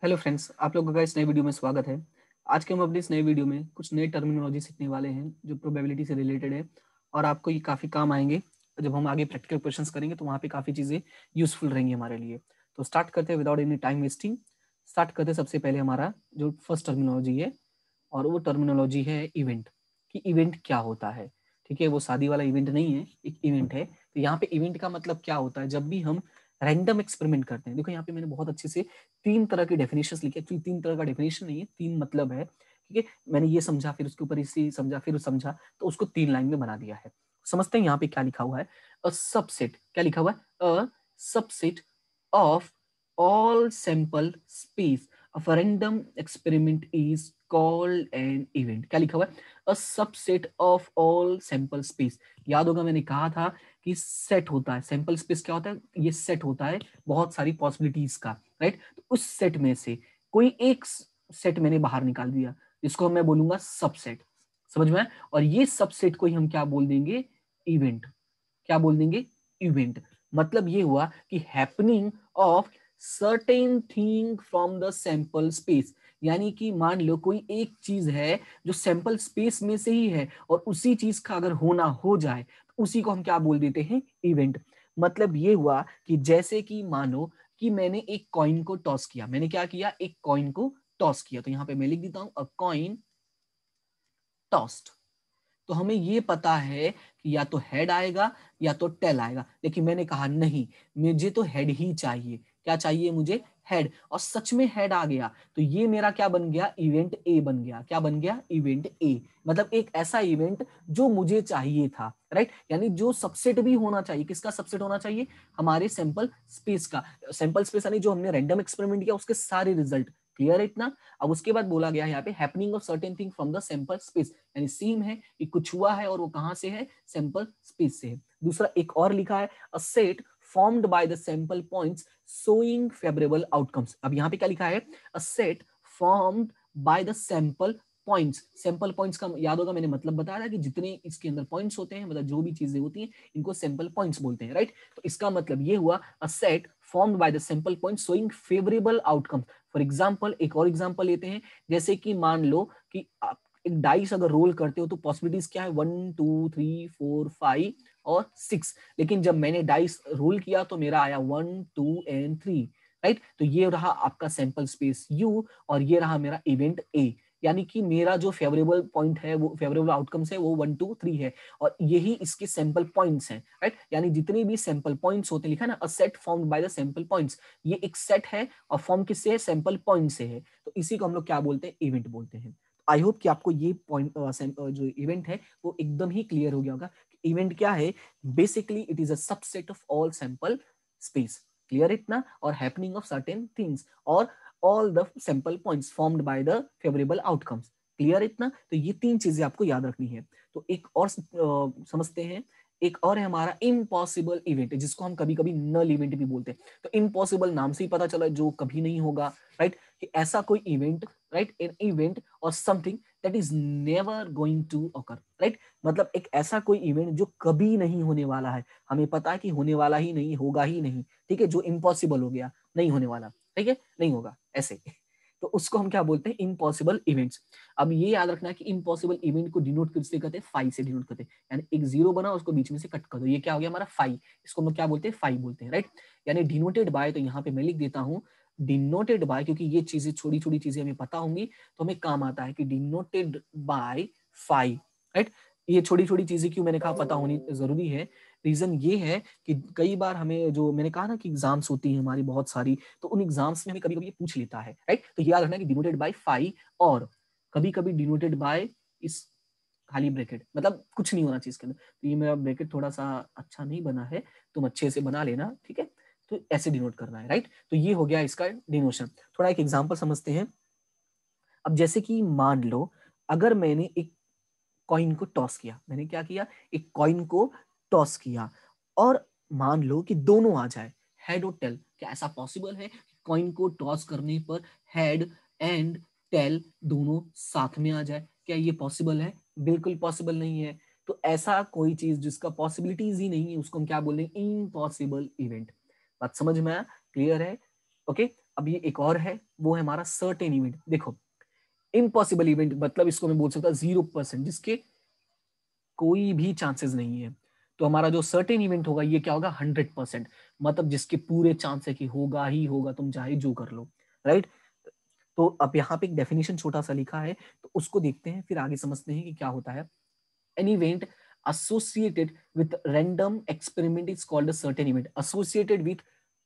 Hello friends, आप लोगों का इस नए वीडियो में स्वागत है। आज के हम अपनी इस नए वीडियो में कुछ नए टर्मिनोलॉजी सीखने वाले हैं जो प्रोबेबिलिटी से रिलेटेड है और आपको ये काफ़ी काम आएंगे। जब हम आगे प्रैक्टिकल क्वेश्चंस करेंगे तो वहाँ पे काफ़ी चीज़ें यूजफुल रहेंगी हमारे लिए। तो स्टार्ट करते हैं without any time wasting. Start करते हैं सबसे पहले हमारा जो फर्स्ट टर्मिनोलॉजी है, और वो टर्मिनोलॉजी है इवेंट। कि इवेंट क्या होता है। ठीक है, वो शादी वाला इवेंट नहीं है, एक इवेंट है। तो यहाँ पे इवेंट का मतलब क्या होता है, जब भी हम रैंडम एक्सपेरिमेंट करते हैं। देखो यहाँ पे मैंने बहुत अच्छे से 3 तरह के डेफिनेशन लिखे। एक्चुअली 3 तरह का डेफिनेशन नहीं है, 3 मतलब है। ठीक है, मैंने ये समझा, फिर उसके ऊपर इसी समझा, फिर समझा, तो उसको 3 लाइन में बना दिया है। समझते हैं यहाँ पे क्या लिखा हुआ है। अ सबसेट, क्या लिखा हुआ है, a subset of all sample space of a random experiment is called an event. क्या लिखा हुआ है, a subset of all sample space. याद होगा मैंने कहा था कि सेट होता है, सैंपल स्पेस क्या होता है, ये सेट होता है बहुत सारी पॉसिबिलिटीज का, राइट। तो उस सेट में से कोई एक सेट मैंने बाहर निकाल दिया, जिसको मैं बोलूंगा सबसेट। समझ में आया? और ये सबसेट को ही हम क्या बोल देंगे, इवेंट। क्या बोल देंगे, इवेंट। मतलब ये हुआ कि happening of certain thing from the sample space. यानी कि मान लो कोई एक चीज है जो सैंपल स्पेस में से ही है, और उसी चीज का अगर होना हो जाए तो उसी को हम क्या बोल देते हैं, इवेंट। मतलब ये हुआ कि जैसे कि मानो कि मैंने एक कॉइन को टॉस किया। मैंने क्या किया, एक कॉइन को टॉस किया। तो यहां पे मैं लिख देता हूं, अ कॉइन टॉस्ड। तो हमें ये पता है कि या तो हेड आएगा या तो टेल आएगा, लेकिन मैंने कहा नहीं, मुझे तो हेड ही चाहिए। क्या चाहिए मुझे, हेड। और सच में हेड आ गया, तो ये मेरा क्या बन गया, इवेंट ए बन गया। क्या बन गया, इवेंट ए। मतलब एक ऐसा इवेंट जो मुझे चाहिए था, राइट। यानी जो सबसेट भी होना चाहिए, किसका सबसेट होना चाहिए, हमारे सैंपल स्पेस का। सैंपल स्पेस यानी जो हमने रैंडम एक्सपेरिमेंट किया उसके सारे रिजल्ट। क्लियर है इतना। अब उसके बाद बोला गया है यहाँ पे happening of certain thing from the sample space, यानी सेम है कि कुछ हुआ है और वो कहां से है, सैंपल स्पेस से है। दूसरा एक और लिखा है, a set formed by the sample points showing favourable outcomes. अब यहाँ पे क्या लिखा है, a set formed by the sample points. Sample points का याद होगा, मैंने मतलब बताया था कि जितने इसके अंदर पॉइंट्स होते हैं, मतलब जो भी चीजें होती हैं, इनको सैंपल पॉइंट्स बोलते हैं, राइट। तो इसका मतलब ये हुआ, a set formed by the sample points showing favourable outcomes. For example, एक और एग्जाम्पल लेते हैं। जैसे कि मान लो कि आप एक डाइस अगर रोल करते हो तो पॉसिबिलिटीज क्या है, 1 2 3 4 5 और 6। लेकिन जब मैंने डाइस रोल किया तो मेरा आया 1 2 and 3, राइट। तो ये रहा आपका सैंपल स्पेस यू, और ये रहा मेरा इवेंट ए। यानी कि मेरा जो फेवरेबल पॉइंट है, वो फेवरेबल आउटकम्स है, वो 1 2 3 है, और यही इसके सैंपल पॉइंट्स हैं, राइट। यानी जितने भी सैंपल पॉइंट्स होते हैं, लिखा है ना, a set formed by the sample points. ये एक सेट है और फॉर्म किससे है, सैंपल पॉइंट से है। तो इसी को हम लोग क्या बोलते हैं, इवेंट बोलते हैं। आई होप कि आपको ये पॉइंट जो इवेंट है वो एकदम ही क्लियर हो गया होगा। इवेंट क्या है, basically it is a subset of all sample space. Clear इतना। और हैपनिंग ऑफ सर्टेन थिंग्स और all the sample points formed by the favourable outcomes. Clear इतना। तो ये 3 चीजें आपको याद रखनी है। तो एक और समझते हैं। एक और है हमारा इम्पॉसिबल इवेंट, जिसको हम कभी कभी नल इवेंट भी बोलते हैं। तो इम्पॉसिबल नाम से ही पता चला, जो कभी नहीं होगा, राइट। कि ऐसा कोई इवेंट, राइट, एन इवेंट और something that is never going to occur, right. मतलब एक ऐसा कोई इवेंट जो कभी नहीं होने वाला है, हमें पता है कि होने वाला ही नहीं, होगा ही नहीं, ठीक है। जो इम्पॉसिबल हो गया, नहीं होने वाला, ठीक है, नहीं होगा ऐसे। तो उसको हम क्या बोलते हैं, इम्पॉसिबल इवेंट्स। अब ये याद रखना है कि इम्पॉसिबल इवेंट को डिनोट किससे करते हैं, फाई से डिनोट करते हैं। यानी एक जीरो बना, उसको बीच में से कट कर दो, ये क्या हो गया हमारा फाई। इसको हम लोग क्या बोलते हैं, फाई बोलते हैं, राइट। यानी डिनोटेड बाय, तो यहाँ पे मैं लिख देता हूँ डिनोटेड बाय, क्योंकि ये चीजें छोटी छोटी चीजें हमें पता होंगी तो हमें काम आता है कि डिनोटेड बाय फाई, राइट। ये छोटी छोटी चीजें क्यों मैंने कहा पता होनी जरूरी है, रीजन ये है कि कई बार हमें, जो मैंने कहा ना कि एग्जाम्स होती हैं हमारी बहुत सारी, तो उन एग्जाम्स में हमें कभी कभी ये पूछ लेता है, राइट। तो याद रखना कि डिनोटेड बाय फाई, और कभी कभी डिनोटेड बाय इस खाली ब्रैकेट, मतलब कुछ नहीं होना चाहिए इसके अंदर। तो ये मेरा ब्रैकेट थोड़ा सा अच्छा नहीं बना है, तुम अच्छे से बना लेना, ठीक है। तो ऐसे डिनोट करना है, राइट। तो ये हो गया इसका डिनोशन। थोड़ा एक एग्जांपल समझते हैं। अब जैसे कि मान लो, अगर मैंने एक कॉइन को टॉस किया, मैंने क्या किया, एक कॉइन को टॉस किया, और मान लो कि दोनों आ जाए, हेड और टेल। क्या ऐसा पॉसिबल है कि कॉइन को टॉस करने पर हेड एंड टेल दोनों साथ में आ जाए? क्या ये पॉसिबल है? बिल्कुल पॉसिबल नहीं है। तो ऐसा कोई चीज जिसका पॉसिबिलिटीज ही नहीं है, उसको हम क्या बोलेंगे, इम्पॉसिबल इवेंट। बात समझ में आया? क्लियर है? ओके। अब ये एक और है, वो है हमारा सर्टेन इवेंट। देखो इम्पॉसिबल इवेंट मतलब इसको मैं बोल सकता 0%, जिसके कोई भी चांसेस नहीं है। तो हमारा जो सर्टेन इवेंट होगा ये क्या होगा 100%, मतलब जिसके पूरे चांस है कि होगा ही होगा, तुम चाहे जो कर लो, राइट। तो अब यहाँ पे एक डेफिनेशन छोटा सा लिखा है, तो उसको देखते हैं, फिर आगे समझते हैं कि क्या होता है। An event associated with random experiment is called a certain event। associated with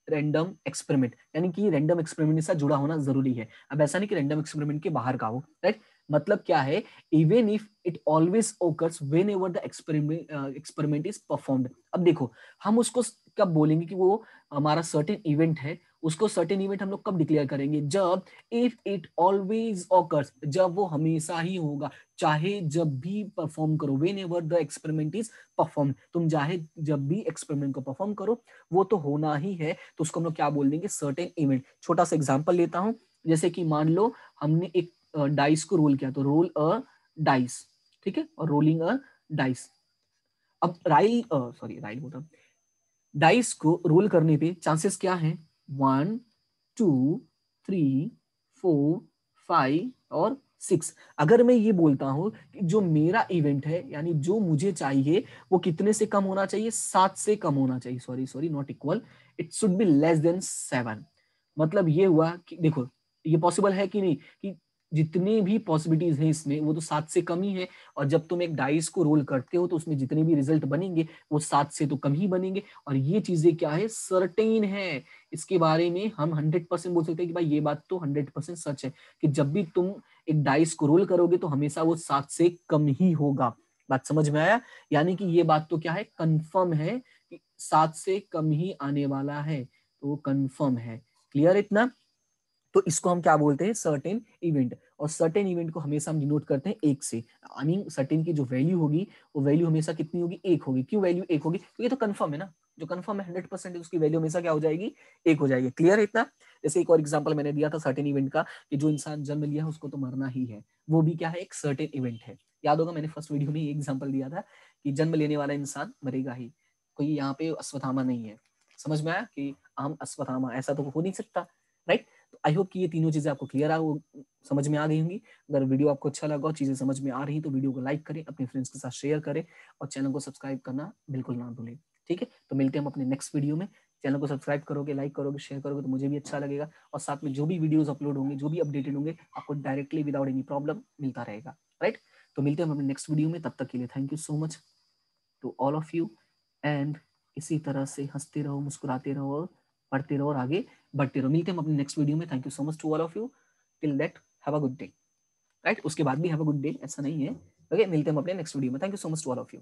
random experiment यानी कि रैंडम एक्सपेरिमेंट के साथ जुड़ा होना जरूरी है। अब ऐसा नहीं कि रैंडम एक्सपेरिमेंट के बाहर का हो, राइट। मतलब क्या है, even if it always occurs when ever the experiment is performed. अब देखो हम उसको कब बोलेंगे कि वो हमारा सर्टेन इवेंट है, उसको सर्टेन इवेंट हम लोग कब डिक्लेयर करेंगे, जब इफ इट ऑलवेज ऑकर्स, जब वो हमेशा ही होगा, चाहे जब भी परफॉर्म करो, when ever the experiment is perform, तुम चाहे जब भी एक्सपेरिमेंट को परफॉर्म करो वो तो होना ही है, तो उसको हम लोग क्या बोल देंगे, सर्टेन इवेंट। छोटा सा एग्जांपल लेता हूं, जैसे कि मान लो हमने एक डाइस को रोल किया, तो रोल अ डाइस, ठीक है, और रोलिंग अ डाइस। अब राइल बोल रहा, डाइस को रोल करने पे चांसेस क्या हैं, 1 2 3 4 5 और 6। अगर मैं ये बोलता हूं कि जो मेरा इवेंट है यानी जो मुझे चाहिए वो कितने से कम होना चाहिए, 7 से कम होना चाहिए, sorry not equal, it should be less than 7। मतलब ये हुआ कि देखो ये पॉसिबल है कि नहीं, कि जितनी भी पॉसिबिलिटीज हैं इसमें वो तो 7 से कम ही है, और जब तुम एक डाइस को रोल करते हो तो उसमें जितने भी रिजल्ट बनेंगे वो 7 से तो कम ही बनेंगे, और ये चीजें क्या है, सर्टेन है। इसके बारे में हम 100% बोल सकते हैं कि भाई ये बात तो 100% सच है, कि जब भी तुम एक डाइस को रोल करोगे तो हमेशा वो 7 से कम ही होगा। बात समझ में आया, यानी कि ये बात तो क्या है, कंफर्म है कि 7 से कम ही आने वाला है, तो वो कंफर्म है। क्लियर इतना। तो इसको हम क्या बोलते हैं, सर्टेन इवेंट। और सर्टेन इवेंट को हमेशा हम डिनोट करते हैं 1 से, आई मीन सर्टेन की जो वैल्यू होगी वो वैल्यू हमेशा कितनी होगी, 1 होगी। क्यों वैल्यू 1 होगी, क्योंकि ये तो कंफर्म है ना, जो कंफर्म है 100% उसकी वैल्यू हमेशा क्या हो जाएगी, 1 हो जाएगी। क्लियर है इतना। जैसे एक और एग्जांपल मैंने दिया था सर्टेन इवेंट का, कि जो इंसान जन्म लिया है उसको तो मरना ही है, वो भी क्या है, एक सर्टेन इवेंट है। याद होगा मैंने फर्स्ट वीडियो में ये एग्जांपल दिया था कि जन्म लेने वाला इंसान मरेगा ही, कोई यहाँ पे अश्वत्थामा नहीं है। समझ में आया कि आम अश्वत्थामा, ऐसा तो हो नहीं सकता, राइट। तो आई होप कि ये तीनों चीजें आपको क्लियर समझ में आ गई होंगी। अगर वीडियो आपको अच्छा लगा, चीजें समझ में आ रही तो वीडियो को लाइक करें, अपने फ्रेंड्स के साथ शेयर करें, और चैनल को सब्सक्राइब करना बिल्कुल ना भूलें। ठीक है, तो मिलते हैं हम अपने नेक्स्ट वीडियो में। चैनल को सब्सक्राइब करोगे, लाइक करोगे, शेयर करोगे तो मुझे भी अच्छा लगेगा, और साथ में जो भी वीडियोस अपलोड होंगे, जो भी अपडेटेड होंगे, आपको डायरेक्टली विदाउट एनी प्रॉब्लम मिलता रहेगा, राइट। तो मिलते हैं हम अपने नेक्स्ट वीडियो में, तब तक के लिए thank you so much to all of you, and इसी तरह से हंसते रहो, मुस्कुराते रहो, पढ़ते रहो और आगे बढ़ते रहो। मिलते हैं हम अपने नेक्स्ट वीडियो में। Thank you so much to all of you. Till that have a good day, right. उसके बाद भी हैव अ गुड डे ऐसा नहीं है। ओके, मिलते हैं हम अपने नेक्स्ट वीडियो में। Thank you so much to all of you.